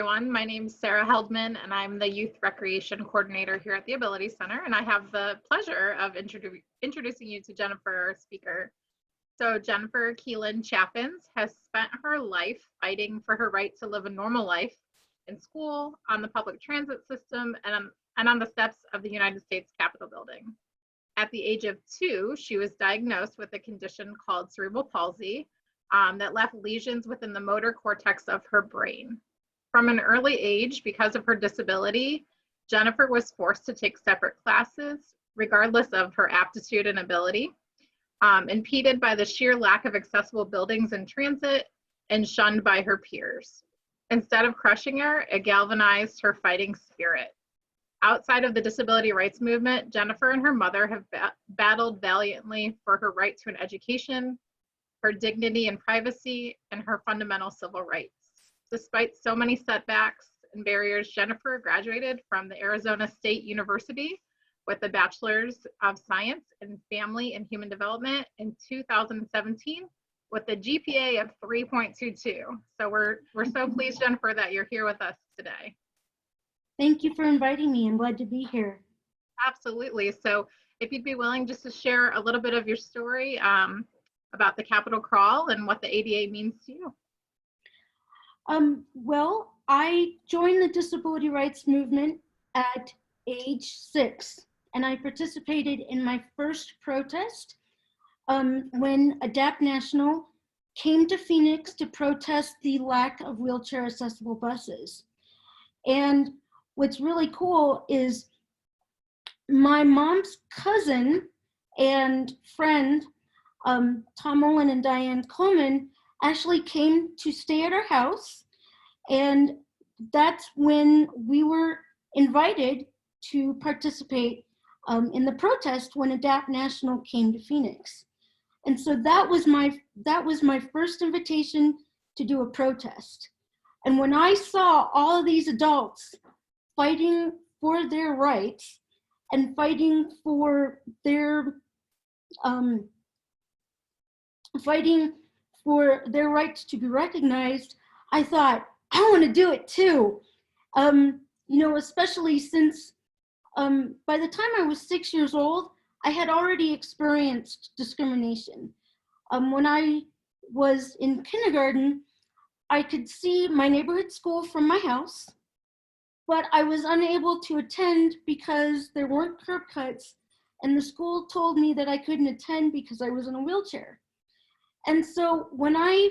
Everyone. My name is Sarah Heldman, and I'm the Youth Recreation Coordinator here at the Ability Center, and I have the pleasure of introducing you to Jennifer, our speaker. So Jennifer Keelan Chappins has spent her life fighting for her right to live a normal life in school, on the public transit system, and on the steps of the United States Capitol building. At the age of 2, she was diagnosed with a condition called cerebral palsy that left lesions within the motor cortex of her brain. From an early age, because of her disability, Jennifer was forced to take separate classes, regardless of her aptitude and ability, impeded by the sheer lack of accessible buildings and transit, and shunned by her peers. Instead of crushing her, it galvanized her fighting spirit. Outside of the disability rights movement, Jennifer and her mother have battled valiantly for her right to an education, her dignity and privacy, and her fundamental civil rights. Despite so many setbacks and barriers, Jennifer graduated from the Arizona State University with a Bachelor's of Science in Family and Human Development in 2017 with a GPA of 3.22. So we're so pleased, Jennifer, that you're here with us today. Thank you for inviting me. I'm glad to be here. Absolutely. So if you'd be willing just to share a little bit of your story about the Capitol Crawl and what the ADA means to you. Well, I joined the disability rights movement at age 6, and I participated in my first protest when ADAPT National came to Phoenix to protest the lack of wheelchair accessible buses. And what's really cool is my mom's cousin and friend, Tom Olin and Diane Coleman, actually came to stay at our house, and that's when we were invited to participate in the protest when ADAPT National came to Phoenix. And so that was my first invitation to do a protest. And when I saw all of these adults fighting for their rights and fighting for their rights to be recognized, I thought, I want to do it too. Especially since by the time I was 6 years old, I had already experienced discrimination. When I was in kindergarten, I could see my neighborhood school from my house, but I was unable to attend because there weren't curb cuts, and the school told me that I couldn't attend because I was in a wheelchair. And so when I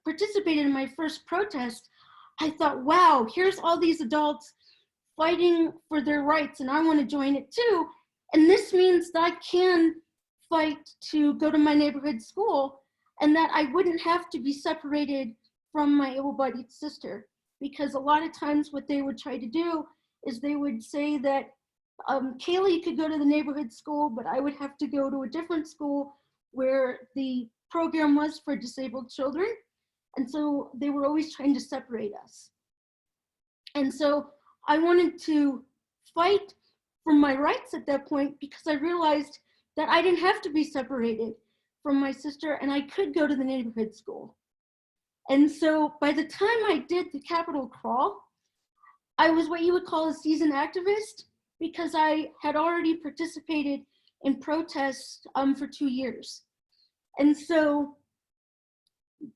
participated in my first protest, I thought, wow, here's all these adults fighting for their rights, and I want to join it too. And this means that I can fight to go to my neighborhood school, and that I wouldn't have to be separated from my able-bodied sister. Because a lot of times what they would try to do is they would say that Kaylee could go to the neighborhood school, but I would have to go to a different school where the program was for disabled children. And so they were always trying to separate us. And so I wanted to fight for my rights at that point because I realized that I didn't have to be separated from my sister and I could go to the neighborhood school. And so by the time I did the Capitol Crawl, I was what you would call a seasoned activist because I had already participated in protests for 2 years. And so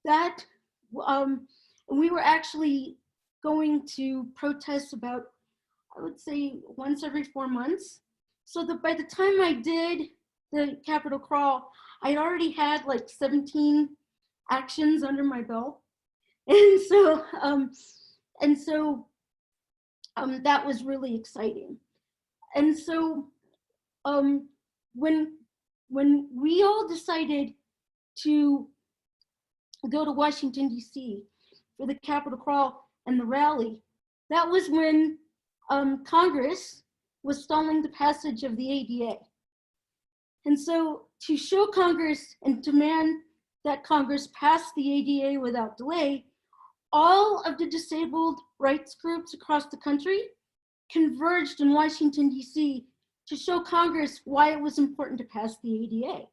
that, we were actually going to protest about, I would say, once every 4 months. So that by the time I did the Capitol Crawl, I already had like 17 actions under my belt. And so, that was really exciting. And so when we all decided to go to Washington, D.C. for the Capitol Crawl and the rally, that was when Congress was stalling the passage of the ADA. And so to show Congress and demand that Congress pass the ADA without delay, all of the disabled rights groups across the country converged in Washington, D.C. to show Congress why it was important to pass the ADA.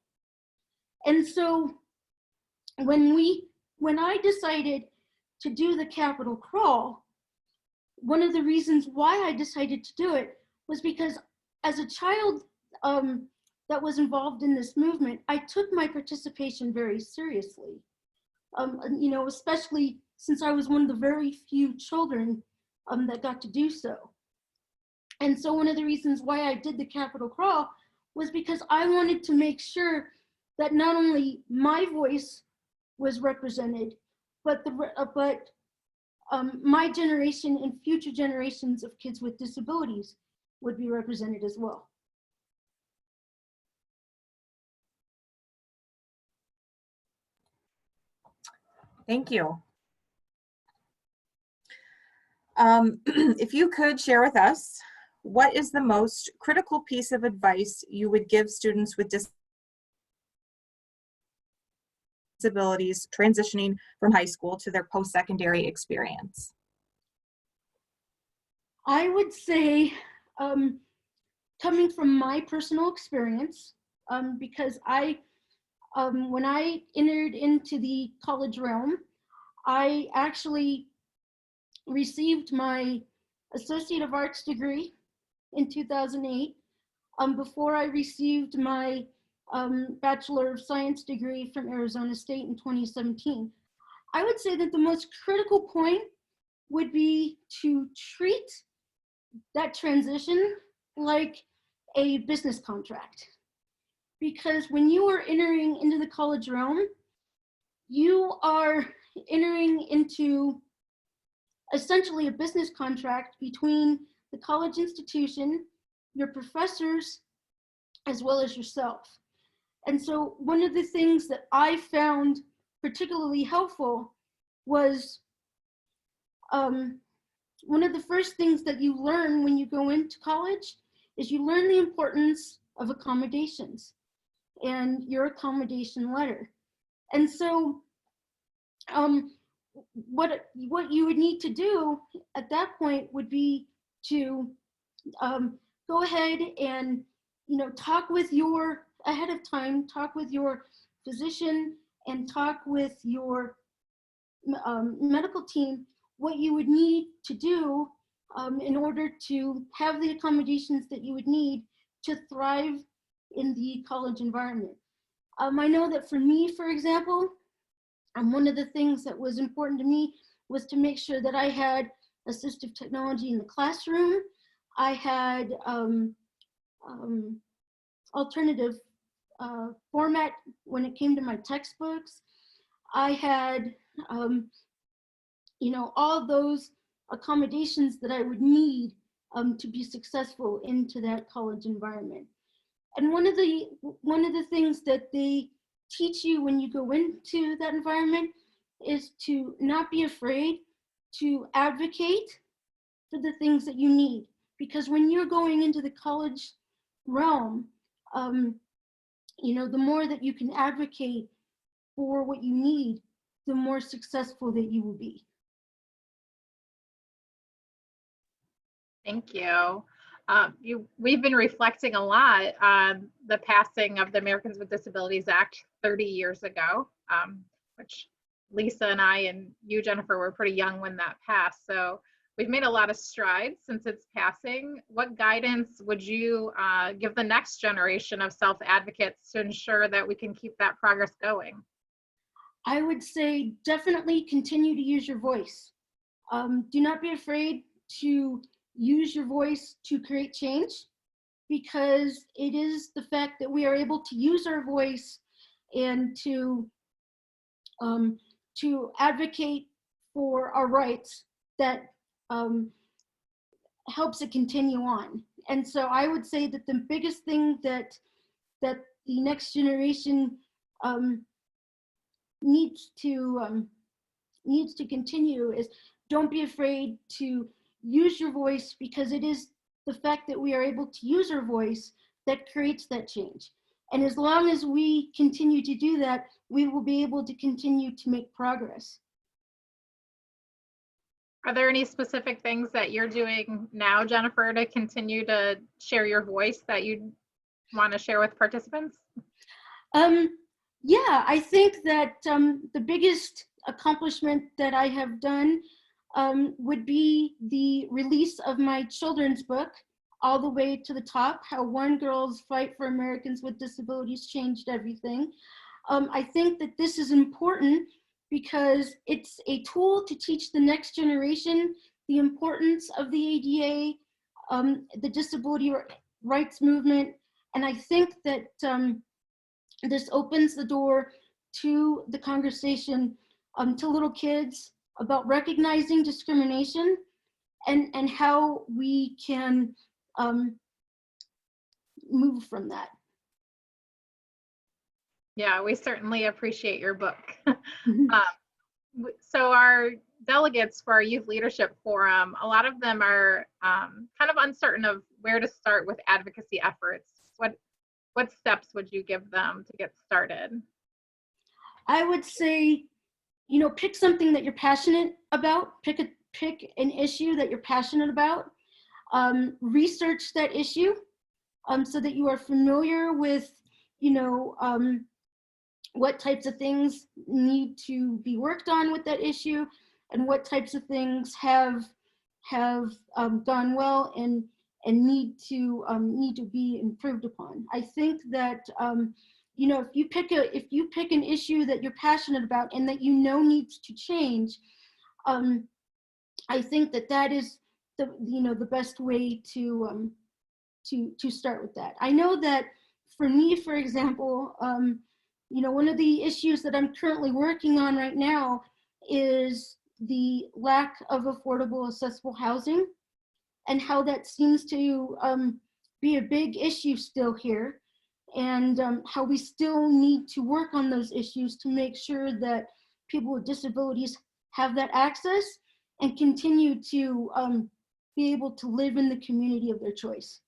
And so when I decided to do the Capitol crawl, one of the reasons why I decided to do it was because as a child that was involved in this movement, I took my participation very seriously. You know, especially since I was one of the very few children that got to do so. And so one of the reasons why I did the Capitol crawl was because I wanted to make sure that not only my voice was represented, but my generation and future generations of kids with disabilities would be represented as well. Thank you. If you could share with us, what is the most critical piece of advice you would give students with disabilities transitioning from high school to their post-secondary experience? I would say, coming from my personal experience, because when I entered into the college realm, I actually received my Associate of Arts degree in 2008 before I received my Bachelor of Science degree from Arizona State in 2017. I would say that the most critical point would be to treat that transition like a business contract. Because when you are entering into the college realm, you are entering into essentially a business contract between the college institution, your professors, as well as yourself. And so one of the things that I found particularly helpful was one of the first things that you learn when you go into college is you learn the importance of accommodations and your accommodation letter. And so what you would need to do at that point would be to go ahead and talk with your ahead of time, talk with your physician and talk with your medical team what you would need to do in order to have the accommodations that you would need to thrive in the college environment. I know that for me, for example, one of the things that was important to me was to make sure that I had assistive technology in the classroom. I had alternative format when it came to my textbooks. I had, all those accommodations that I would need to be successful into that college environment. And one of the things that they teach you when you go into that environment is to not be afraid to advocate for the things that you need. Because when you're going into the college realm, the more that you can advocate for what you need, the more successful that you will be. Thank you. We've been reflecting a lot on the passing of the Americans with Disabilities Act 30 years ago, which Lisa and I and you, Jennifer, were pretty young when that passed. So we've made a lot of strides since its passing. What guidance would you give the next generation of self-advocates to ensure that we can keep that progress going? I would say definitely continue to use your voice. Do not be afraid to use your voice to create change, because it is the fact that we are able to use our voice and to advocate for our rights that helps it continue on. And so I would say that the biggest thing that the next generation needs to continue is don't be afraid to use your voice, because it is the fact that we are able to use our voice that creates that change. And as long as we continue to do that, we will be able to continue to make progress. Are there any specific things that you're doing now, Jennifer, to continue to share your voice that you want to share with participants? Yeah, I think that the biggest accomplishment that I have done would be the release of my children's book, All the Way to the Top, How One Girl's Fight for Americans with Disabilities Changed Everything. I think that this is important because it's a tool to teach the next generation the importance of the ADA, the disability rights movement, and I think that this opens the door to the conversation to little kids about recognizing discrimination and how we can move from that. Yeah, we certainly appreciate your book. So our delegates for our Youth Leadership Forum, a lot of them are kind of uncertain of where to start with advocacy efforts. What steps would you give them to get started? I would say, pick something that you're passionate about. Pick an issue that you're passionate about. Research that issue so that you are familiar with, what types of things need to be worked on with that issue, and what types of things have gone well and need to be improved upon. I think that if you pick an issue that you're passionate about and that needs to change, I think that is the best way to start with that. I know that for me, for example, one of the issues that I'm currently working on right now is the lack of affordable, accessible housing, and how that seems to be a big issue still here, and how we still need to work on those issues to make sure that people with disabilities have that access and continue to be able to live in the community of their choice.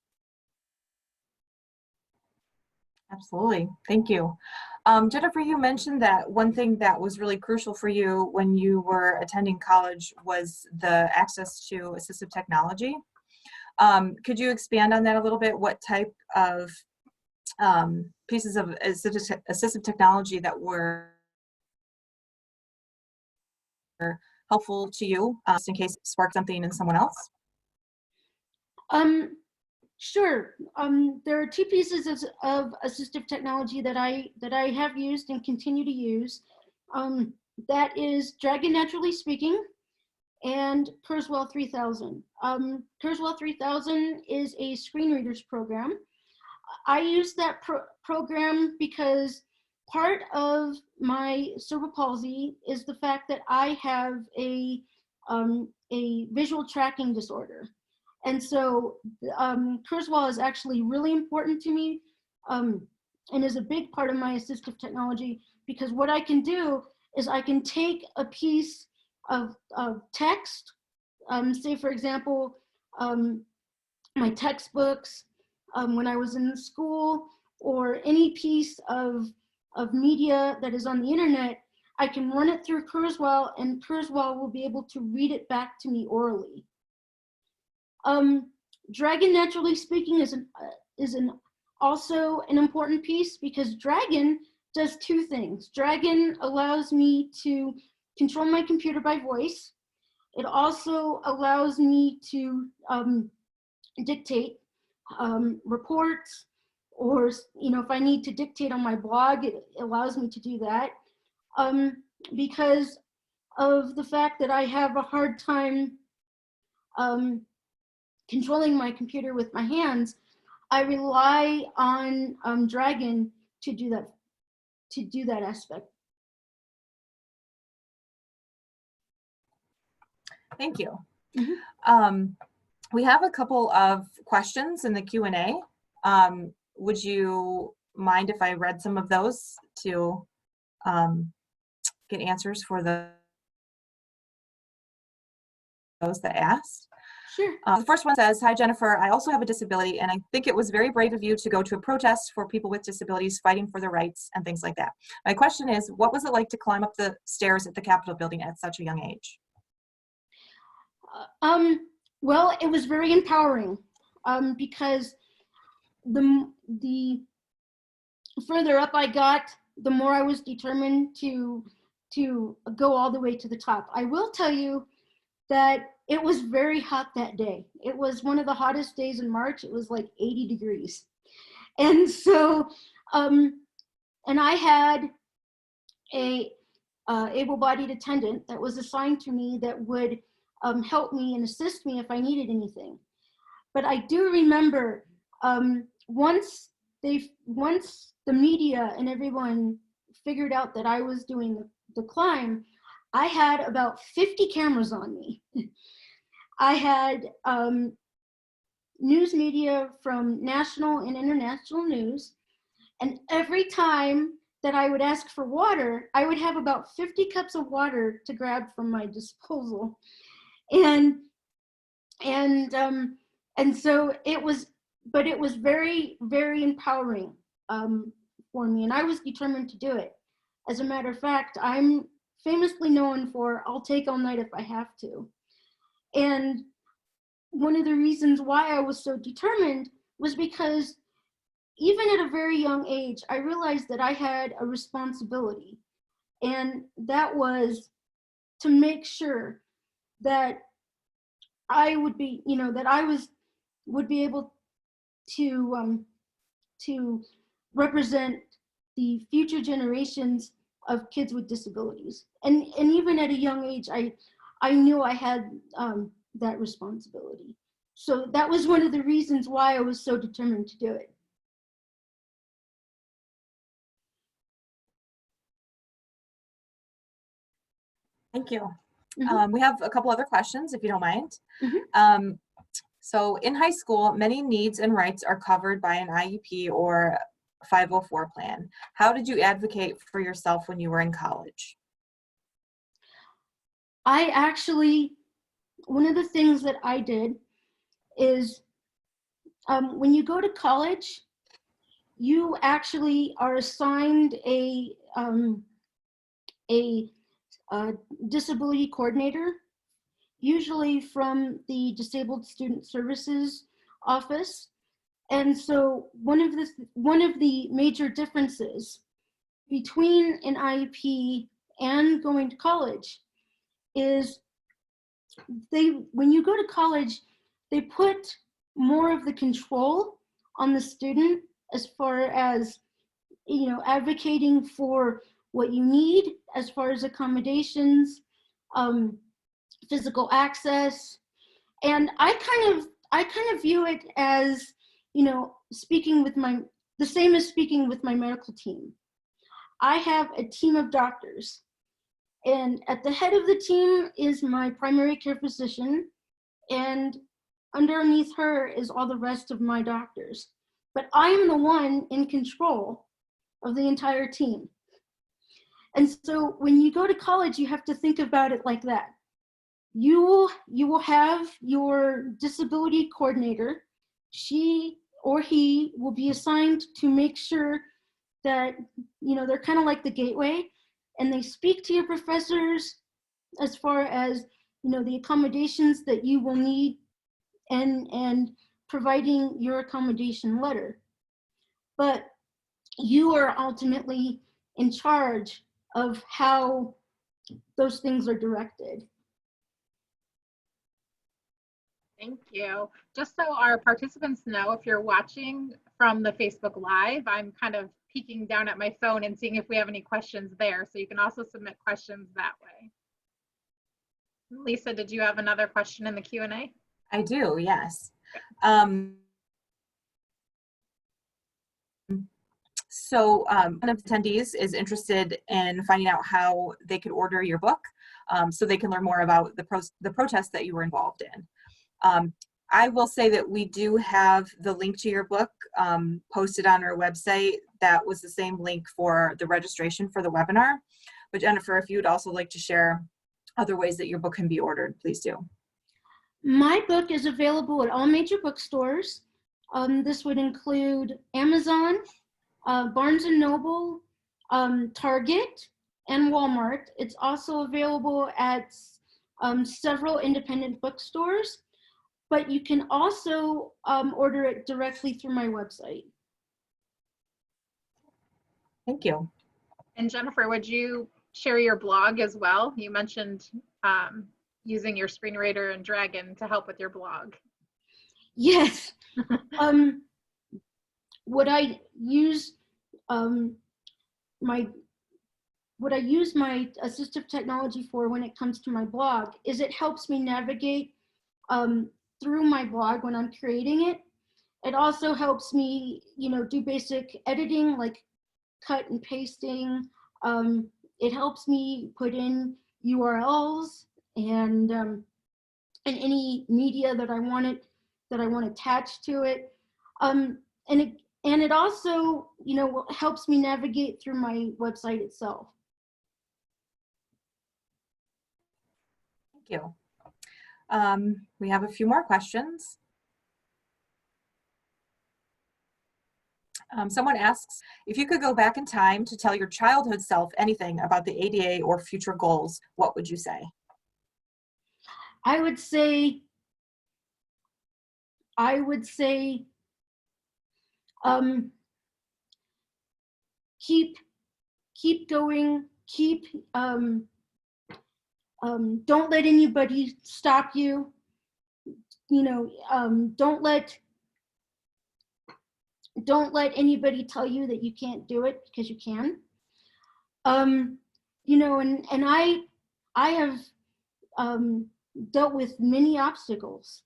Absolutely. Thank you. Jennifer, you mentioned that one thing that was really crucial for you when you were attending college was the access to assistive technology. Could you expand on that a little bit? What type of pieces of assistive technology that were helpful to you, just in case it sparked something in someone else? Sure. There are two pieces of assistive technology that I have used and continue to use. That is Dragon Naturally Speaking and Kurzweil 3000. Kurzweil 3000 is a screen readers program. I use that program because part of my cerebral palsy is the fact that I have a visual tracking disorder. And so Kurzweil is actually really important to me and is a big part of my assistive technology, because what I can do is I can take a piece of text, say for example, my textbooks when I was in school, or any piece of media that is on the internet. I can run it through Kurzweil, and Kurzweil will be able to read it back to me orally. Dragon Naturally Speaking is also an important piece, because Dragon does two things. Dragon allows me to control my computer by voice. It also allows me to dictate reports, or if I need to dictate on my blog, it allows me to do that. Because of the fact that I have a hard time controlling my computer with my hands, I rely on Dragon to do that aspect. Thank you. Mm-hmm. We have a couple of questions in the Q&A. Would you mind if I read some of those to get answers for those that asked? Sure. The first one says, "Hi Jennifer, I also have a disability, and I think it was very brave of you to go to a protest for people with disabilities fighting for their rights and things like that. My question is, what was it like to climb up the stairs at the Capitol building at such a young age?" Well, it was very empowering because the further up I got, the more I was determined to go all the way to the top. I will tell you that it was very hot that day. It was one of the hottest days in March. It was like 80 degrees. And so, and I had a able-bodied attendant that was assigned to me that would help me and assist me if I needed anything. But I do remember once the media and everyone figured out that I was doing the climb, I had about 50 cameras on me. I had news media from national and international news, and every time that I would ask for water, I would have about 50 cups of water to grab from my disposal. And so it was, but it was very, very empowering for me, and I was determined to do it. As a matter of fact, I'm famously known for, I'll take all night if I have to. And one of the reasons why I was so determined was because even at a very young age, I realized that I had a responsibility, and that was to make sure that I would be, that I would be able to represent the future generations of kids with disabilities. And even at a young age, I knew I had that responsibility. So that was one of the reasons why I was so determined to do it. Thank you. Mhm. We have a couple other questions, if you don't mind. Mhm. So in high school, many needs and rights are covered by an IEP or 504 plan. How did you advocate for yourself when you were in college? I actually, one of the things that I did is when you go to college, you actually are assigned a disability coordinator, usually from the Disabled Student Services office. And so one of the major differences between an IEP and going to college is when you go to college, they put more of the control on the student as far as advocating for what you need as far as accommodations, physical access. And I kind of view it as, speaking with the same as speaking with my medical team. I have a team of doctors, and at the head of the team is my primary care physician, and underneath her is all the rest of my doctors. But I am the one in control of the entire team. And so when you go to college, you have to think about it like that. You will have your disability coordinator. She or he will be assigned to make sure that, they're kind of like the gateway, and they speak to your professors as far as, the accommodations that you will need, and providing your accommodation letter. But you are ultimately in charge of how those things are directed. Thank you. Just so our participants know, if you're watching from the Facebook Live, I'm kind of peeking down at my phone and seeing if we have any questions there. So you can also submit questions that way. Lisa, did you have another question in the Q&A? I do, yes. So one of the attendees is interested in finding out how they could order your book, so they can learn more about the protest that you were involved in. I will say that we do have the link to your book posted on our website. That was the same link for the registration for the webinar. But Jennifer, if you would also like to share other ways that your book can be ordered, please do. My book is available at all major bookstores. This would include Amazon, Barnes & Noble, Target, and Walmart. It's also available at several independent bookstores, but you can also order it directly through my website. Thank you. And Jennifer, would you share your blog as well? You mentioned using your screen reader and Dragon to help with your blog. Yes. What I use my assistive technology for when it comes to my blog is it helps me navigate through my blog when I'm creating it. It also helps me, do basic editing like cut and pasting. It helps me put in URLs and any media that I want attached to it. And it also, helps me navigate through my website itself. Thank you. We have a few more questions. Someone asks, if you could go back in time to tell your childhood self anything about the ADA or future goals, what would you say? I would say, keep going, don't let anybody stop you. Don't let anybody tell you that you can't do it, because you can. And I have dealt with many obstacles.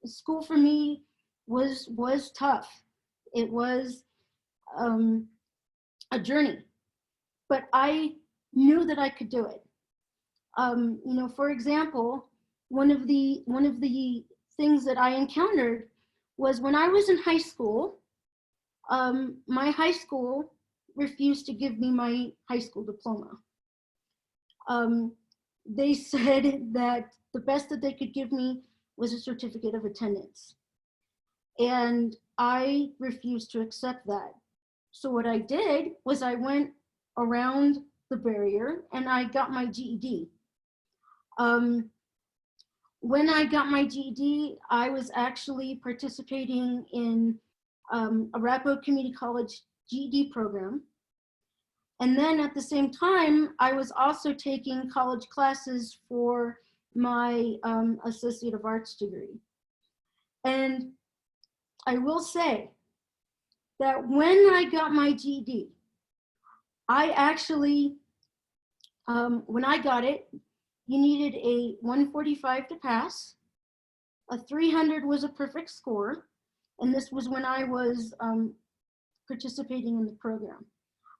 School for me was tough. It was a journey, but I knew that I could do it. For example, one of the things that I encountered was when I was in high school. My high school refused to give me my high school diploma. They said that the best that they could give me was a certificate of attendance. And I refused to accept that. So what I did was I went around the barrier and I got my GED. When I got my GED, I was actually participating in a Arapahoe Community College GED program. And then at the same time, I was also taking college classes for my Associate of Arts degree. And I will say that when I got my GED, I actually, when I got it, you needed a 145 to pass. A 300 was a perfect score. And this was when I was participating in the program.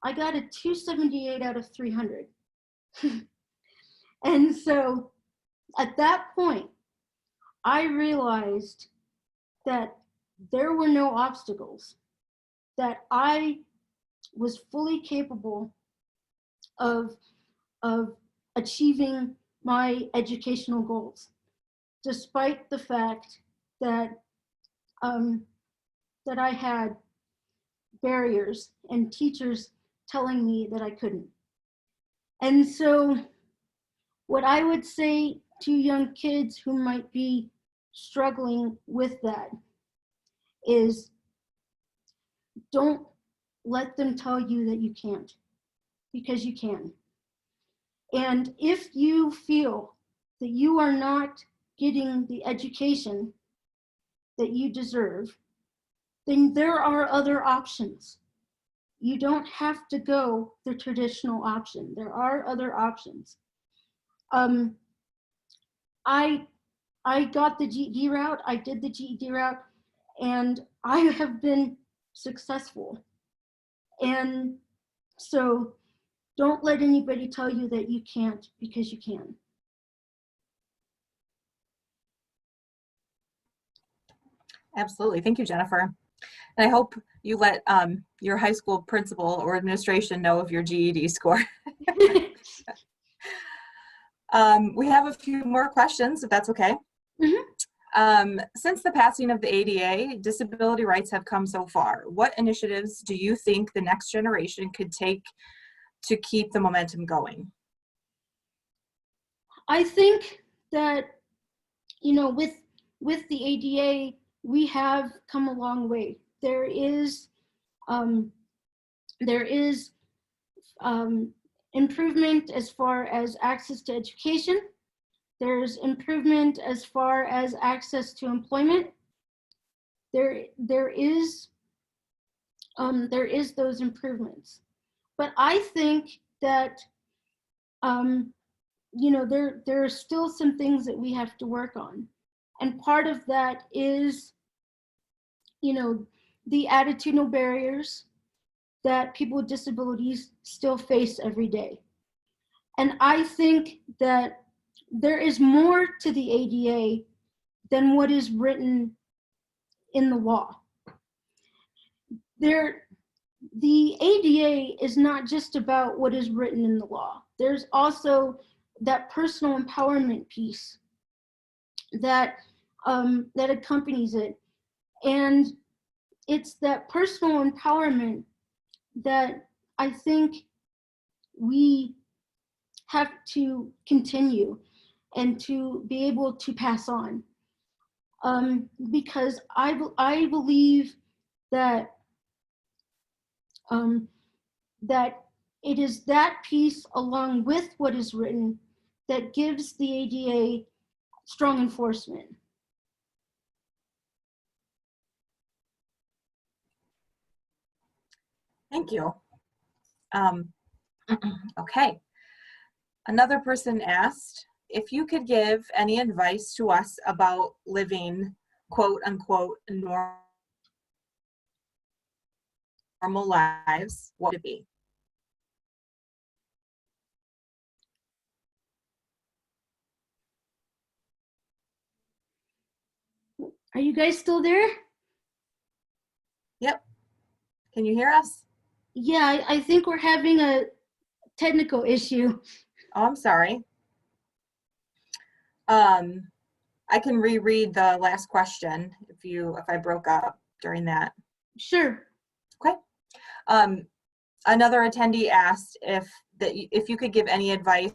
I got a 278 out of 300. And so at that point, I realized that there were no obstacles, that I was fully capable of achieving my educational goals, despite the fact that that I had barriers and teachers telling me that I couldn't. And so what I would say to young kids who might be struggling with that is, don't let them tell you that you can't, because you can. And if you feel that you are not getting the education that you deserve, then there are other options. You don't have to go the traditional option. There are other options. I got the GED route, I did the GED route, and I have been successful. And so don't let anybody tell you that you can't, because you can. Absolutely. Thank you, Jennifer. And I hope you let your high school principal or administration know of your GED score. We have a few more questions, if that's okay. Mm-hmm. Since the passing of the ADA, disability rights have come so far. What initiatives do you think the next generation could take to keep the momentum going? I think that, with the ADA, we have come a long way. There is There is improvement as far as access to education. There's improvement as far as access to employment. There is those improvements, but I think that there are still some things that we have to work on, and part of that is the attitudinal barriers that people with disabilities still face every day. And I think that there is more to the ADA than what is written in the law. The ADA is not just about what is written in the law. There's also that personal empowerment piece that accompanies it. And it's that personal empowerment that I think we have to continue and to be able to pass on. Because I believe that that it is that piece along with what is written that gives the ADA strong enforcement. Thank you. Okay. Another person asked if you could give any advice to us about living quote unquote normal lives, what would it be? Are you guys still there? Yep. Can you hear us? Yeah, I think we're having a technical issue. Oh, I'm sorry. I can reread the last question if I broke up during that. Sure. Okay. Another attendee asked if you could give any advice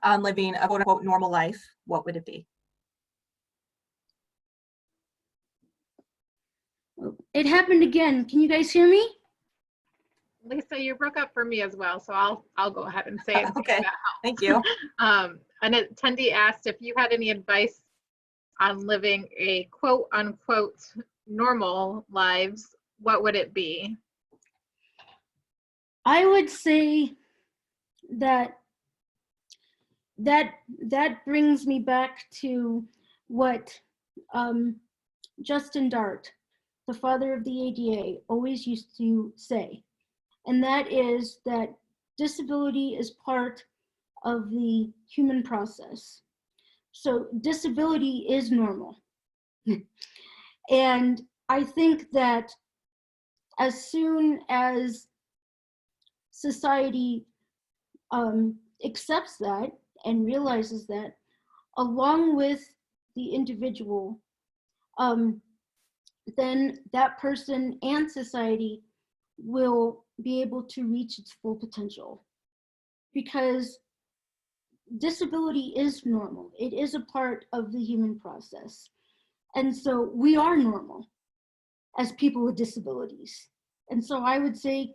on living a quote unquote normal life, what would it be? It happened again. Can you guys hear me? Lisa, you broke up for me as well, so I'll go ahead and say it. Okay, thank you. An attendee asked if you had any advice on living a quote unquote normal lives, what would it be? I would say that brings me back to what Justin Dart, the father of the ADA, always used to say, and that is that disability is part of the human process. So disability is normal. And I think that as soon as society accepts that and realizes that, along with the individual, then that person and society will be able to reach its full potential. Because disability is normal. It is a part of the human process. And so we are normal as people with disabilities. And so I would say,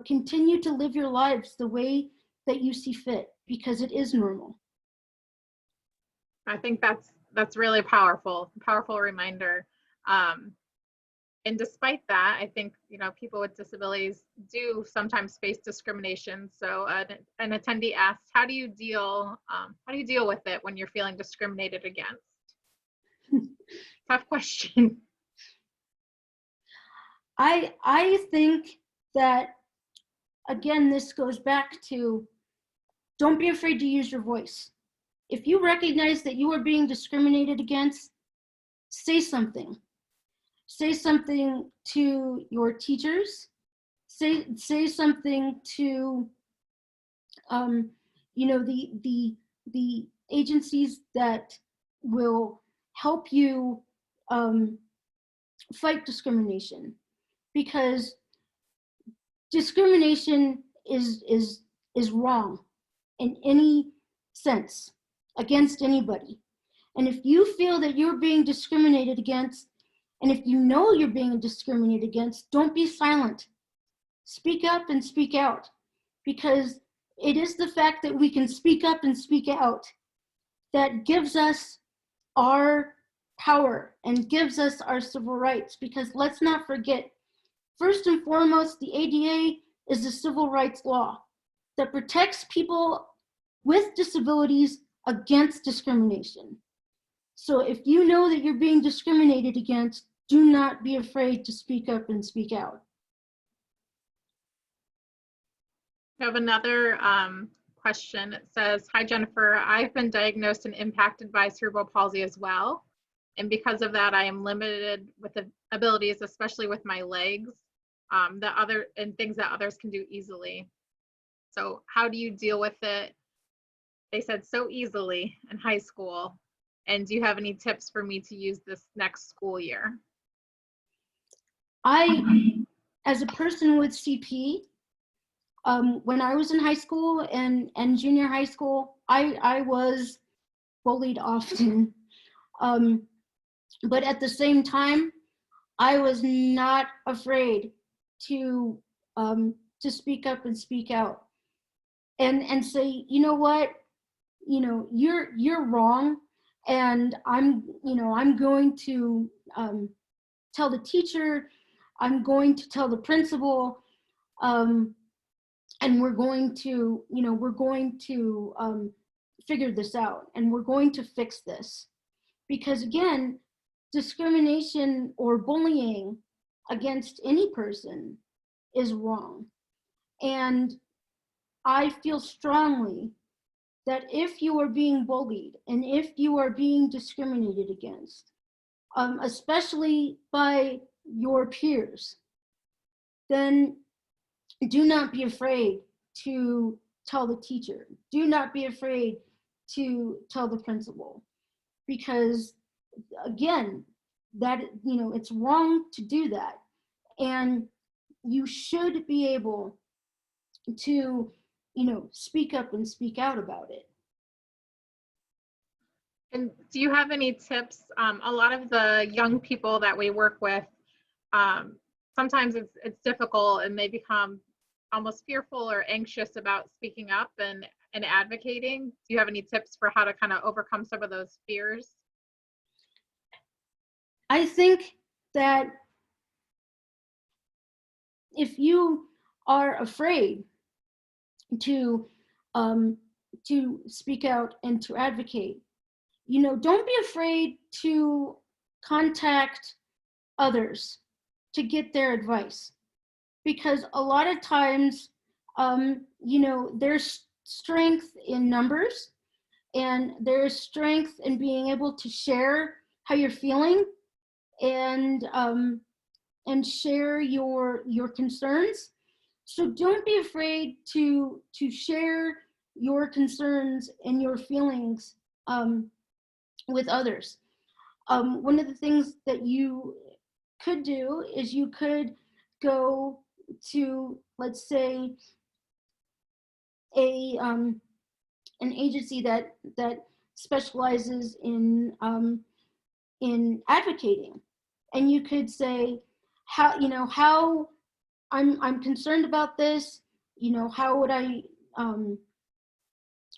continue to live your lives the way that you see fit, because it is normal. I think that's really powerful reminder. And despite that, I think, people with disabilities do sometimes face discrimination. So an attendee asked, how do you deal with it when you're feeling discriminated against? Tough question. I think that, again, this goes back to, don't be afraid to use your voice. If you recognize that you are being discriminated against, say something. Say something to your teachers. Say something to, the agencies that will help you fight discrimination, because discrimination is wrong in any sense against anybody. And if you feel that you're being discriminated against, And if you know you're being discriminated against, don't be silent. Speak up and speak out, because it is the fact that we can speak up and speak out that gives us our power and gives us our civil rights. Because let's not forget, first and foremost, the ADA is a civil rights law that protects people with disabilities against discrimination. So if you know that you're being discriminated against, do not be afraid to speak up and speak out. I have another question. It says, hi, Jennifer. I've been diagnosed and impacted by cerebral palsy as well. And because of that, I am limited with the abilities, especially with my legs, things that others can do easily. So how do you deal with it? They said so easily in high school. And do you have any tips for me to use this next school year? As a person with CP, when I was in high school and junior high school, I was bullied often. But at the same time, I was not afraid to speak up and speak out and say, you know what, you're wrong, and I'm going to tell the teacher, I'm going to tell the principal, and we're going to figure this out, and we're going to fix this. Because again, discrimination or bullying against any person is wrong. And I feel strongly that if you are being bullied and if you are being discriminated against, especially by your peers, then do not be afraid to tell the teacher. Do not be afraid to tell the principal, because again, that, it's wrong to do that. And you should be able to, speak up and speak out about it. And do you have any tips? A lot of the young people that we work with, sometimes it's difficult and they become almost fearful or anxious about speaking up and advocating. Do you have any tips for how to kind of overcome some of those fears? I think that if you are afraid to speak out and to advocate, don't be afraid to contact others to get their advice, because a lot of times, there's strength in numbers, and there's strength in being able to share how you're feeling and share your concerns. So don't be afraid to share your concerns and your feelings with others. One of the things that you could do is you could go to, let's say, an agency that specializes in advocating, and you could say, how I'm concerned about this. How would I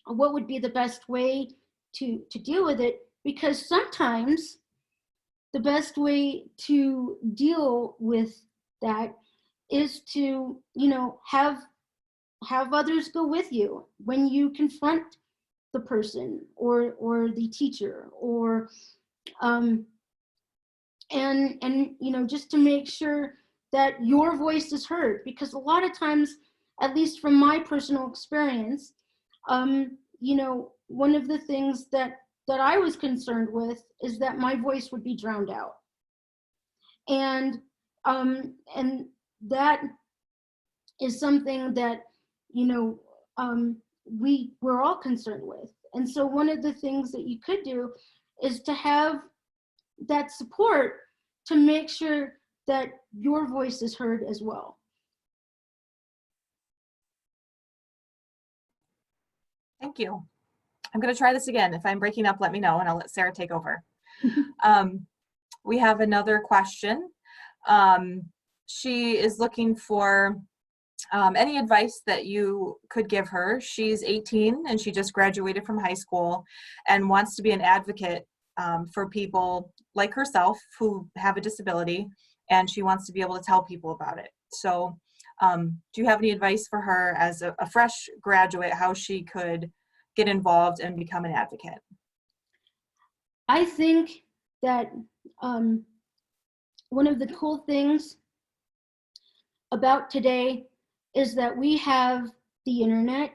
what would be the best way to deal with it? Because sometimes the best way to deal with that is to, have others go with you when you confront the person or the teacher, or and just to make sure that your voice is heard. Because a lot of times, at least from my personal experience, one of the things that I was concerned with is that my voice would be drowned out. And that is something that, we're all concerned with. And so one of the things that you could do is to have that support to make sure that your voice is heard as well. Thank you. I'm going to try this again. If I'm breaking up, let me know, and I'll let Sarah take over. we have another question. She is looking for any advice that you could give her. She's 18 and she just graduated from high school and wants to be an advocate for people like herself who have a disability, and she wants to be able to tell people about it. So do you have any advice for her as a fresh graduate, how she could get involved and become an advocate? I think that one of the cool things about today is that we have the internet.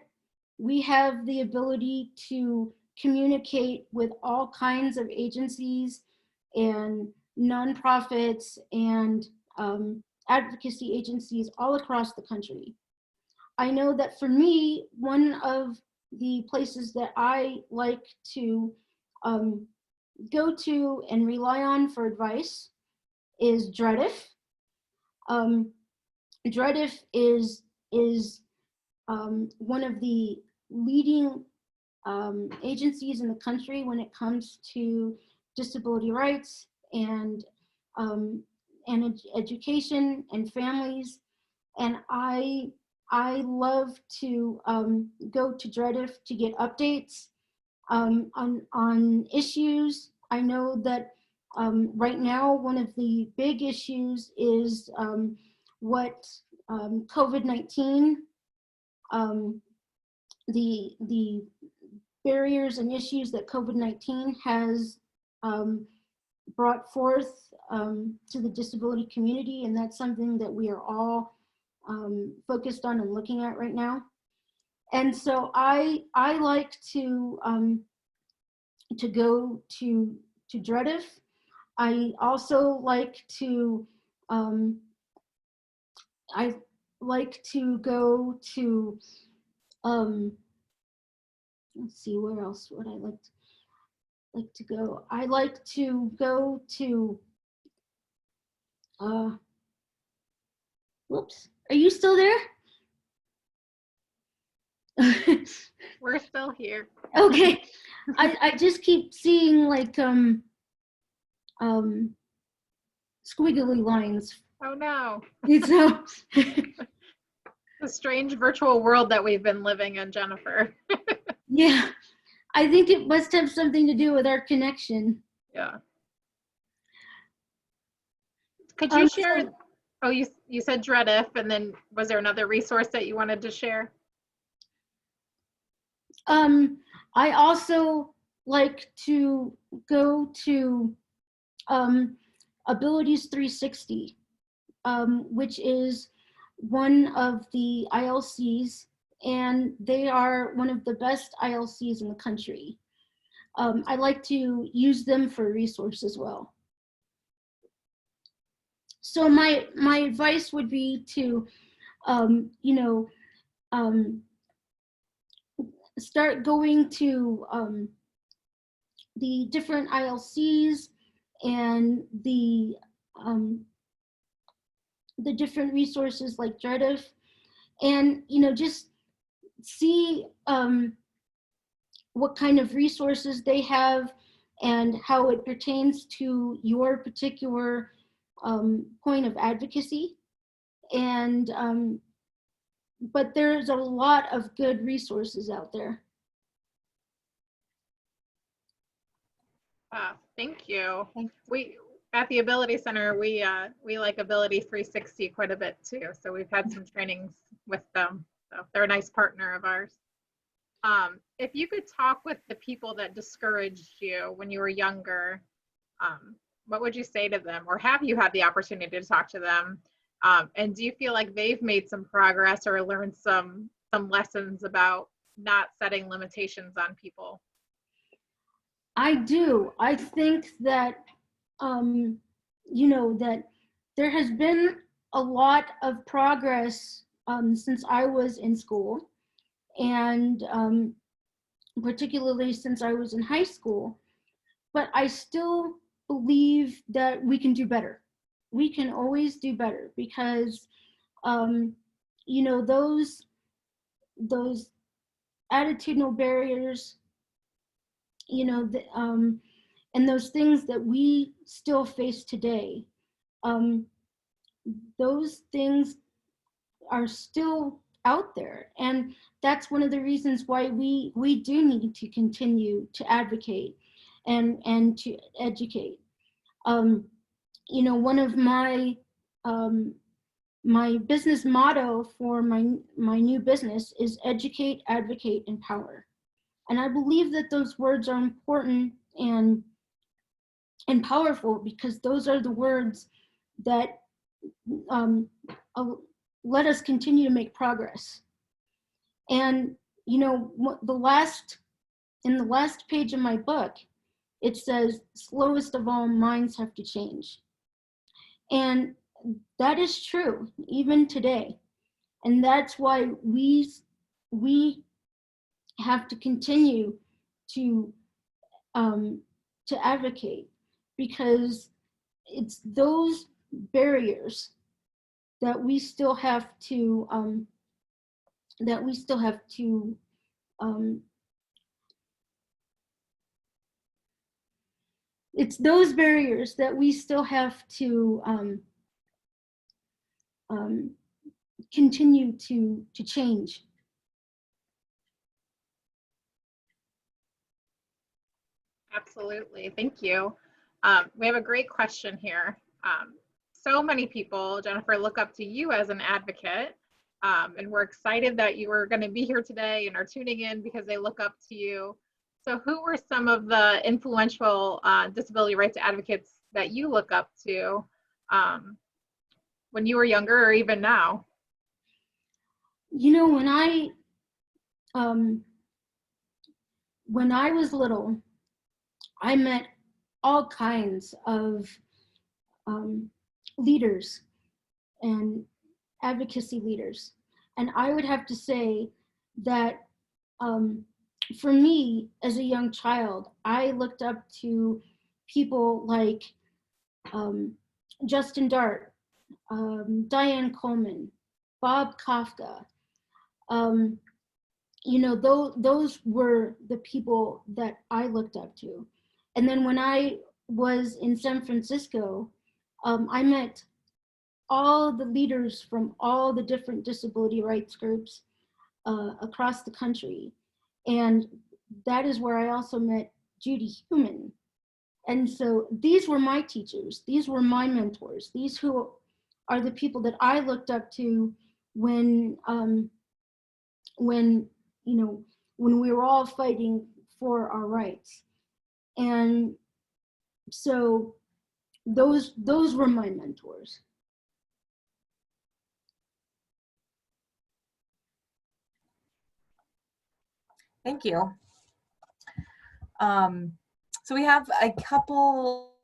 We have the ability to communicate with all kinds of agencies and nonprofits and advocacy agencies all across the country. I know that for me, one of the places that I like to go to and rely on for advice is DREDF. DREDF is one of the leading agencies in the country when it comes to disability rights and education and families. And I love to go to DREDF to get updates on issues. I know that right now one of the big issues is what COVID-19, the barriers and issues that COVID-19 has brought forth to the disability community, and that's something that we are all focused on and looking at right now. And so I like to go to DREDF. I also like to go to let's see, where else would I like to go? I like to go to whoops, are you still there? We're still here. Okay. I just keep seeing like squiggly lines. Oh no. So The strange virtual world that we've been living in, Jennifer. yeah, I think it must have something to do with our connection. Yeah. Could you share? So, Oh, you said DREDF, and then was there another resource that you wanted to share? I also like to go to Abilities 360, which is one of the ILCs, and they are one of the best ILCs in the country. I like to use them for resource as well. So my advice would be to, start going to the different ILCs and the different resources like DREDF, and just see what kind of resources they have and how it pertains to your particular point of advocacy. And but there's a lot of good resources out there. Thank you. We at the Ability Center, we like Ability 360 quite a bit too. So we've had some trainings with them. So they're a nice partner of ours. If you could talk with the people that discouraged you when you were younger, what would you say to them, or have you had the opportunity to talk to them? And do you feel like they've made some progress or learned some lessons about not setting limitations on people? I do. I think that, that there has been a lot of progress since I was in school, and particularly since I was in high school, but I still believe that we can do better. We can always do better because, those attitudinal barriers, and those things that we still face today, those things are still out there. And that's one of the reasons why we do need to continue to advocate and to educate. You know, one of my my business motto for my new business is educate, advocate, empower. And I believe that those words are important and powerful, because those are the words that let us continue to make progress. And you know, in the last page of my book, it says, slowest of all, minds have to change. And that is true, even today. And that's why we have to continue to advocate, because it's those barriers that we still have to it's those barriers that we still have to continue to change. Absolutely, thank you. We have a great question here. So many people, Jennifer, look up to you as an advocate, and we're excited that you are going to be here today and are tuning in because they look up to you. So who were some of the influential disability rights advocates that you look up to when you were younger or even now? You know, when I was little, I met all kinds of leaders and advocacy leaders. And I would have to say that for me, as a young child, I looked up to people like Justin Dart, Diane Coleman, Bob Kafka. You know, those were the people that I looked up to. And then when I was in San Francisco, I met all the leaders from all the different disability rights groups across the country. And that is where I also met Judy Heumann. And so these were my teachers, these were my mentors, these who are the people that I looked up to when you know, when we were all fighting for our rights. And so those were my mentors. Thank you. So we have a couple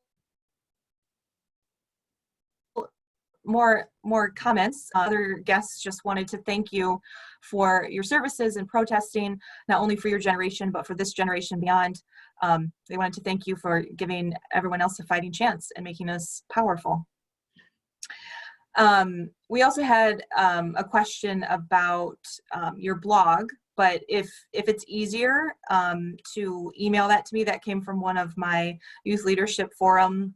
more comments. Other guests just wanted to thank you for your services and protesting, not only for your generation, but for this generation beyond. They wanted to thank you for giving everyone else a fighting chance and making us powerful. We also had a question about your blog, but if it's easier to email that to me, that came from one of my Youth Leadership Forum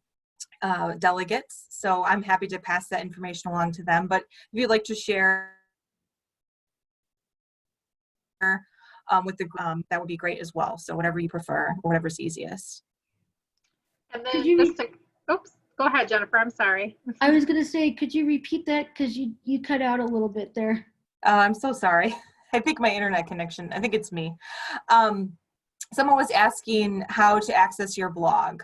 delegates, so I'm happy to pass that information along to them. But if you'd like to share with the that would be great as well. So whatever you prefer, whatever's easiest. And then just to, oops, go ahead, Jennifer. I'm sorry. I was gonna say, could you repeat that, because you cut out a little bit there. I'm so sorry. I think my internet connection. I think it's me. Someone was asking how to access your blog.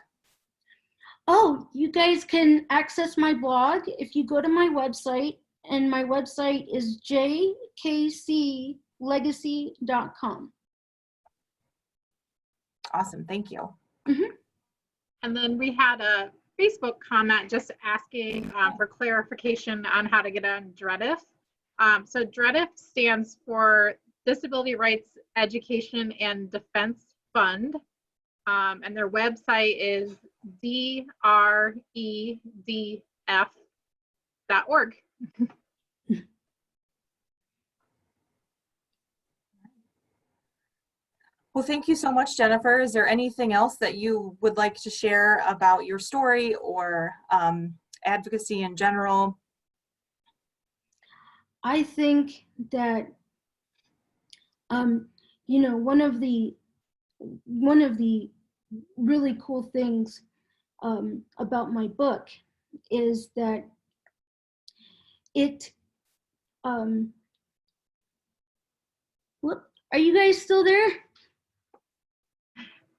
Oh, you guys can access my blog if you go to my website, and my website is jkclegacy.com. Awesome, thank you. Mm-hmm. And then we had a Facebook comment just asking for clarification on how to get on DREDF. So DREDF stands for Disability Rights Education and Defense Fund. And their website is dredf.org. Well, thank you so much, Jennifer. Is there anything else that you would like to share about your story or advocacy in general? I think that you know, one of the really cool things about my book is that it whoop, are you guys still there?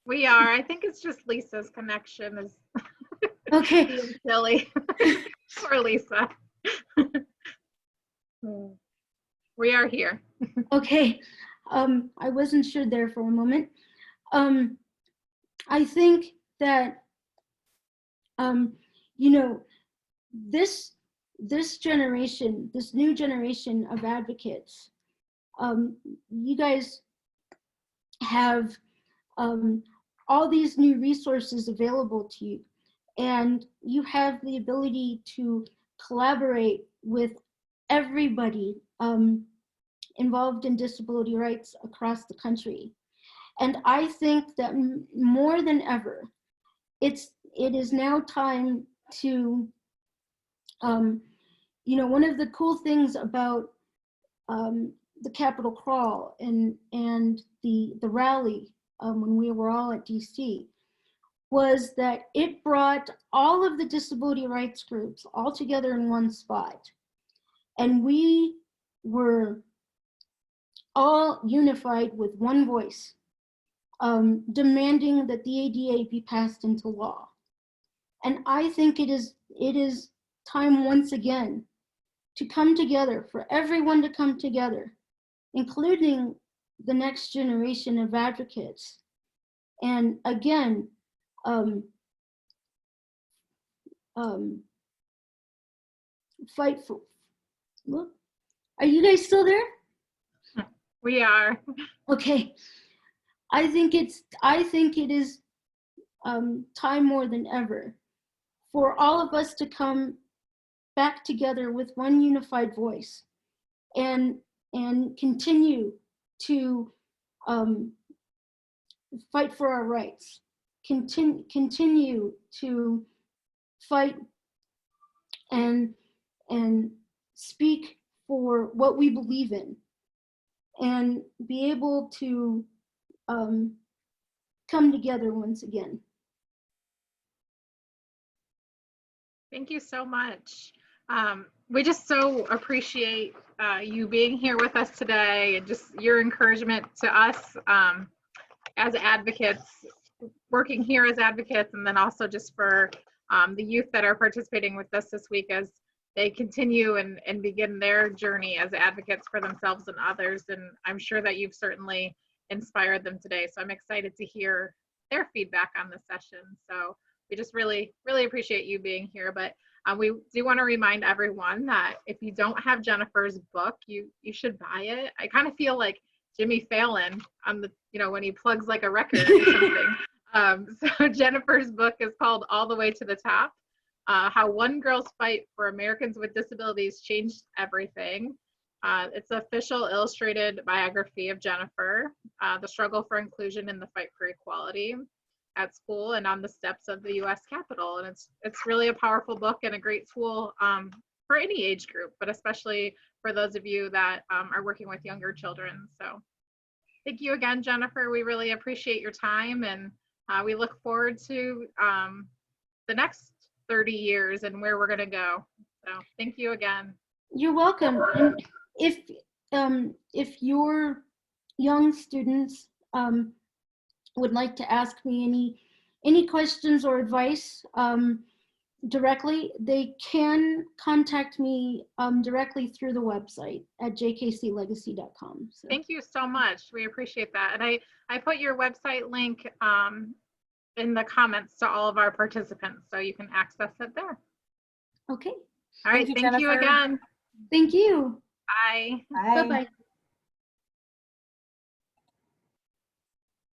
We are. I think it's just Lisa's connection is Okay. being silly. Poor Lisa. We are here. Okay. I wasn't sure there for a moment. I think that you know, this generation, this new generation of advocates, you guys have all these new resources available to you, and you have the ability to collaborate with everybody involved in disability rights across the country. And I think that more than ever, it is now time to, you know, one of the cool things about the Capitol Crawl and the rally when we were all at DC was that it brought all of the disability rights groups all together in one spot. And we were all unified with one voice, demanding that the ADA be passed into law. And I think it is time once again to come together, for everyone to come together, including the next generation of advocates. And again, fight for, look, are you guys still there? We are. Okay. I think it is time more than ever for all of us to come back together with one unified voice and continue to fight for our rights, continue to fight and speak for what we believe in, and be able to come together once again. Thank you so much. We just so appreciate you being here with us today and just your encouragement to us as advocates, working here as advocates, and then also just for the youth that are participating with us this week as they continue and begin their journey as advocates for themselves and others. And I'm sure that you've certainly inspired them today. So I'm excited to hear their feedback on the session. So we just really, really appreciate you being here. But we do want to remind everyone that if you don't have Jennifer's book, you should buy it. I kind of feel like Jimmy Fallon on the, you know, when he plugs like a record or something. So Jennifer's book is called All the Way to the Top, How One Girl's Fight for Americans with Disabilities Changed Everything. It's an official illustrated biography of Jennifer, the struggle for inclusion and the fight for equality at school and on the steps of the U.S. Capitol. And it's really a powerful book and a great tool for any age group, but especially for those of you that are working with younger children. So thank you again, Jennifer. We really appreciate your time, and we look forward to the next 30 years and where we're going to go. So thank you again. You're welcome. And if your young students would like to ask me any questions or advice directly, they can contact me directly through the website at jkclegacy.com. So. Thank you so much. We appreciate that. And I put your website link in the comments to all of our participants, so you can access it there. Okay. All right. Thank you again. Thank you. Bye. Bye. Bye-bye.